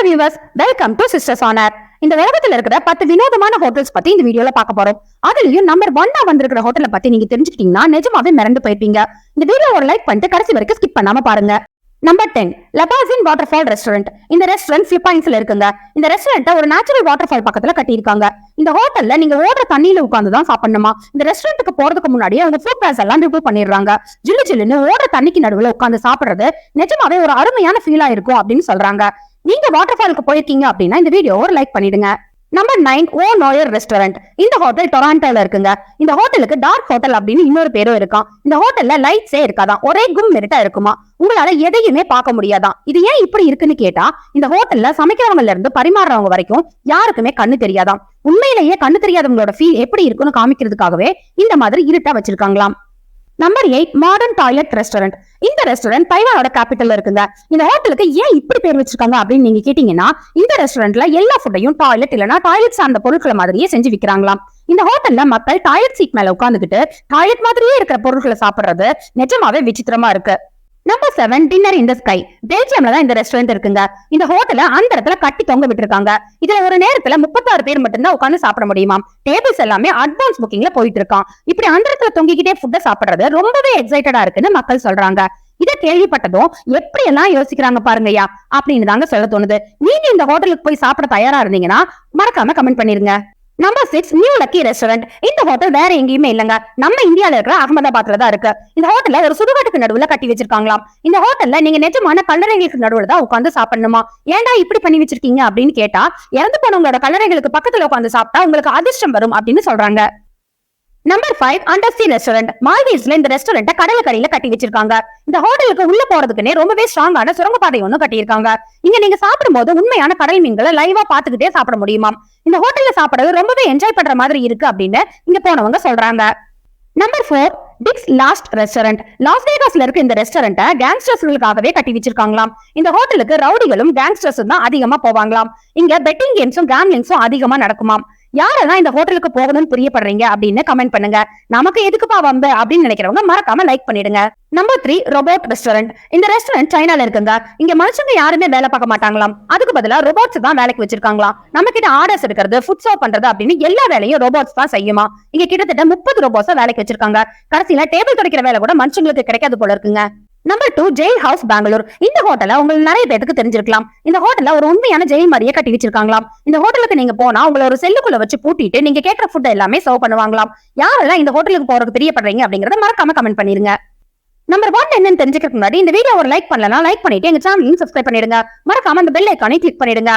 Hello viewers, welcome to sisters honour. இந்த உலகத்துல இருக்கிற 10 வினோதமான ஹோட்டல்ஸ் பத்தி இந்த வீடியோல பார்க்க போறோம். அதுலயும் நம்பர் 1 வந்திருக்கிற ஹோட்டலை பத்தி நீங்க தெரிஞ்சுக்கிட்டீங்கன்னா நிஜமாவே மிரண்டு போயிருப்பீங்க. இந்த வீடியோ ஒரு லைக் பண்ணிட்டு கடைசி வரைக்கும் ஸ்கிப் பண்ணாம பாருங்க. Number 10 Labassin waterfall restaurant. இந்த ரெஸ்டாரண்ட் பிலிப்பைன்ஸ்ல இருக்குங்க. இந்த ரெஸ்டாரண்ட்டை ஒரு நேச்சுரல் வாட்டர்ஃபால் பக்கத்துல கட்டியிருக்காங்க. இந்த ஹோட்டல்ல நீங்க ஓடுற தண்ணியில உட்கார்ந்து தான் சாப்பிடணுமா. இந்த ரெஸ்டாரண்ட்டுக்கு போறதுக்கு முன்னாடி அவங்க ஃபுட் பிரைஸ் எல்லாம் ரிவ்யூ பண்ணிடுறாங்க. ஜில்லு ஜில்லுன்னு ஓடுற தண்ணிக்கு நடுவுல உட்கார்ந்து சாப்பிடுறது நிஜமாவே ஒரு அருமையான ஃபீலா இருக்கும் அப்படின்னு சொல்றாங்க. நீங்க வாட்டர்ஃபாலுக்கு போயிருக்கீங்க அப்படின்னா இந்த வீடியோ ஒரு லைக் பண்ணிடுங்க. நம்பர் 9 ஓ நோயர் ரெஸ்டாரண்ட். இந்த ஹோட்டல் டொராண்டோல இருக்குங்க. இந்த ஹோட்டலுக்கு டார்க் ஹோட்டல் அப்படின்னு இன்னொரு பேரும் இருக்கான். இந்த ஹோட்டல்ல லைட்ஸே இருக்காதான், ஒரே கும் மெரிட்டா இருக்குமா. உங்களால எதையுமே பார்க்க முடியாதான். இது ஏன் இப்படி இருக்குன்னு கேட்டா, இந்த ஹோட்டல்ல சமைக்கிறவங்கல இருந்து பரிமாறுறவங்க வரைக்கும் யாருக்குமே கண்ணு தெரியாதாம். உண்மையிலேயே கண்ணு தெரியாதவங்களோட ஃபீல் எப்படி இருக்குன்னு காமிக்கிறதுக்காகவே இந்த மாதிரி இருட்டா வச்சிருக்காங்களாம். Number 8 modern toilet restaurant. இந்த ரெஸ்டாரண்ட் தைவானோட கேபிட்டல்ல இருக்குங்க. இந்த ஹோட்டலுக்கு ஏன் இப்படி பேர் வச்சிருக்காங்க அப்படின்னு நீங்க கேட்டீங்கன்னா, இந்த ரெஸ்டாரண்ட்ல எல்லா ஃபுட்டையும் டாய்லெட் இல்லனா டாய்லெட் சார்ந்த பொருட்களை மாதிரியே செஞ்சு விக்கிறாங்களாம். இந்த ஹோட்டல்ல மக்கள் டாய்லெட் சீட் மேல உட்கார்ந்துகிட்டு டாய்லெட் மாதிரியே இருக்கிற பொருட்களை சாப்பிடுறது நிஜமாவே விசித்திரமா இருக்கு. Number 7 dinner in the sky. பெல்ஜியம்ல தான் இந்த ரெஸ்டாரண்ட் இருக்குங்க. இந்த ஹோட்டலை அந்த இடத்துல கட்டி தொங்க விட்டுருக்காங்க. இதுல ஒரு நேரத்துல 36 பேர் மட்டும்தான் உட்காந்து சாப்பிட முடியுமா. டேபிள்ஸ் எல்லாமே அட்வான்ஸ் புக்கிங்ல போயிட்டு இருக்கான். இப்படி அந்த இடத்துல தொங்கிக்கிட்டே ஃபுட்டை சாப்பிடுறது ரொம்பவே எக்ஸைட்டடா இருக்குன்னு மக்கள் சொல்றாங்க. இதை கேள்விப்பட்டதும் எப்படி எல்லாம் யோசிக்கிறாங்க பாருங்கய்யா அப்படின்னு தாங்க சொல்ல தோணுது. நீங்க இந்த ஹோட்டலுக்கு போய் சாப்பிட தயாரா இருந்தீங்கன்னா மறக்காம கமெண்ட் பண்ணிருங்க. Number 6 new lucky restaurant. இந்த ஹோட்டல் வேற எங்கேயுமே இல்லங்க, நம்ம இந்தியால இருக்கிற அகமதாபாத்ல தான் இருக்கு. இந்த ஹோட்டல்ல ஒரு சுடுகாட்டுக்கு நடுவுல கட்டி வச்சிருக்காங்களாம். இந்த ஹோட்டல்ல நீங்க நிஜமான கல்லறைகளுக்கு நடுவுல தான் உட்காந்து சாப்பிடணுமா. ஏன்டா இப்படி பண்ணி வச்சிருக்கீங்க அப்படின்னு கேட்டா, இறந்து போனவங்களோட கல்லறைகளுக்கு பக்கத்துல உட்காந்து சாப்பிட்டா உங்களுக்கு அதிர்ஷ்டம் வரும் அப்படின்னு சொல்றாங்க. Number 5 undersea restaurant. மால்தீவ்ஸ்ல இந்த ரெஸ்டாரண்ட்டை கடலுக்கரையில கட்டி வச்சிருக்காங்க. இந்த ஹோட்டலுக்கு உள்ள போறதுக்குன்னே ரொம்பவே ஸ்ட்ராங்கான சுரங்கப்பாதை ஒண்ணு கட்டியிருக்காங்க. இங்க நீங்க சாப்பிடும் போது உண்மையான கடல் மீன்களை லைவா பாத்துக்கிட்டே சாப்பிட முடியுமா. இந்த ஹோட்டல்ல சாப்பிடுறது ரொம்பவே என்ஜாய் பண்ற மாதிரி இருக்கு அப்படின்னு இங்க போனவங்க சொல்றாங்க. Number 4 Dick's last restaurant. லாஸ் வேகாஸ்ல இருக்க இந்த ரெஸ்டாரண்ட்டை கேங்ஸ்டர்ஸ்களுக்காகவே கட்டி வச்சிருக்காங்களாம். இந்த ஹோட்டலுக்கு ரவுடிகளும் கேங்ஸ்டர்ஸும் தான் அதிகமா போவாங்களாம். இங்க பெட்டிங் கேம்ஸும் கேம்லிங்ஸும் அதிகமா நடக்குமாம். யாரெல்லாம் இந்த ஹோட்டலுக்கு போகணும்னு புரியப்படுறீங்க அப்படின்னு கமெண்ட் பண்ணுங்க. நமக்கு எதுக்குப்பா வம்பு அப்படின்னு நினைக்கிறவங்க மறக்காம லைக் பண்ணிடுங்க. Number 3 robot restaurant. இந்த ரெஸ்டாரண்ட் சைனால இருக்குங்க. இங்க மனுஷங்க யாருமே வேலை பார்க்க மாட்டாங்களாம். அதுக்கு பதிலா ரோபோட்ஸ் தான் வேலைக்கு வச்சிருக்காங்களாம். நம்ம கிட்ட ஆர்டர்ஸ் எடுக்கிறது, ஃபுட் சர்வ் பண்றது அப்படின்னு எல்லா வேலையும் ரோபோட்ஸ் தான் செய்யுமா. இங்க கிட்டத்தட்ட 30 ரோபோட்ஸ் வேலைக்கு வச்சிருக்காங்க. கடைசியில டேபிள் துடைக்கிற வேலை கூட மனுஷங்களுக்கு கிடைக்காது போல இருக்குங்க. Number 2 jail house Bangalore. இந்த ஹோட்டலை உங்களுக்கு நிறைய பேருக்கு தெரிஞ்சிருக்கலாம். இந்த ஹோட்டல்ல ஒரு உண்மையான ஜெயில் மாதிரியே கட்டி வச்சிருக்காங்களாம். இந்த ஹோட்டலுக்கு நீங்க போனா உங்களை ஒரு செல்லுக்குள்ள வச்சு பூட்டிட்டு நீங்க கேட்கிற ஃபுட் எல்லாமே சர்வ் பண்ணுவாங்களாம். யாரெல்லாம் இந்த ஹோட்டலுக்கு போறதுக்கு தெரியப்படுறீங்க அப்படிங்கறத மறக்காம கமெண்ட் பண்ணிருங்க. நம்பர் 1 என்னன்னு தெரிஞ்சுக்கிறதுக்கு முன்னாடி இந்த வீடியோ ஒரு லைக் பண்ணலனா லைக் பண்ணிட்டு எங்க சேனலையும் சப்ஸ்கிரைப் பண்ணிடுங்க. மறக்காம அந்த பெல் ஐகானை கிளிக் பண்ணிடுங்க.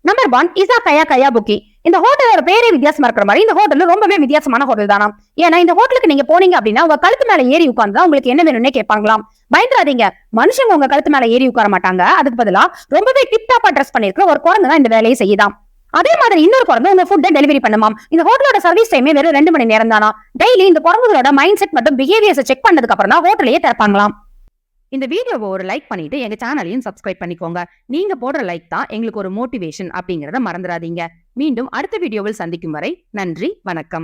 நம்பர் 1 இசா கயா கயா புக்கி. இந்த ஹோட்டலோட பேரே வித்தியாசமா இருக்கிற மாதிரி இந்த ஹோட்டல் ரொம்பவே வித்தியாசமான ஹோட்டல் தானா. ஏன்னா இந்த ஹோட்டலுக்கு நீங்க போனீங்க அப்படின்னா உங்க கழுத்து மேல ஏறி உட்கார்ந்து உங்களுக்கு என்ன வேணும்னே கேட்பாங்களாம். பயந்துராதீங்க, மனுஷங்க உங்க கழுத்து மேல ஏறி உட்கார மாட்டாங்க. அதுக்கு பதிலா ரொம்பவே டிப்டாப்பா ட்ரெஸ் பண்ணிருக்கிற ஒரு குரங்கு தான் இந்த வேலையை செய்யுதாம். அதே மாதிரி இன்னொரு குரங்கு உங்க ஃபுட்டை டெலிவரி பண்ணுமாம். இந்த ஹோட்டலோட சர்வீஸ் டைமே வெறும் 2 மணி நேரம் தானா. டெய்லி இந்த குரங்குகளோட மைண்ட் செட் மற்றும் பிஹேவியர்ஸை செக் பண்ணதுக்கு அப்புறம் தான் ஹோட்டலையே திறப்பாங்களாம். இந்த வீடியோவை ஒரு லைக் பண்ணிட்டு எங்க சேனலையும் சப்ஸ்கிரைப் பண்ணிக்கோங்க. நீங்க போடுற லைக் தான் எங்களுக்கு ஒரு மோட்டிவேஷன் அப்படிங்கறத மறந்துடாதீங்க. மீண்டும் அடுத்த வீடியோவில் சந்திக்கும் வரை நன்றி, வணக்கம்.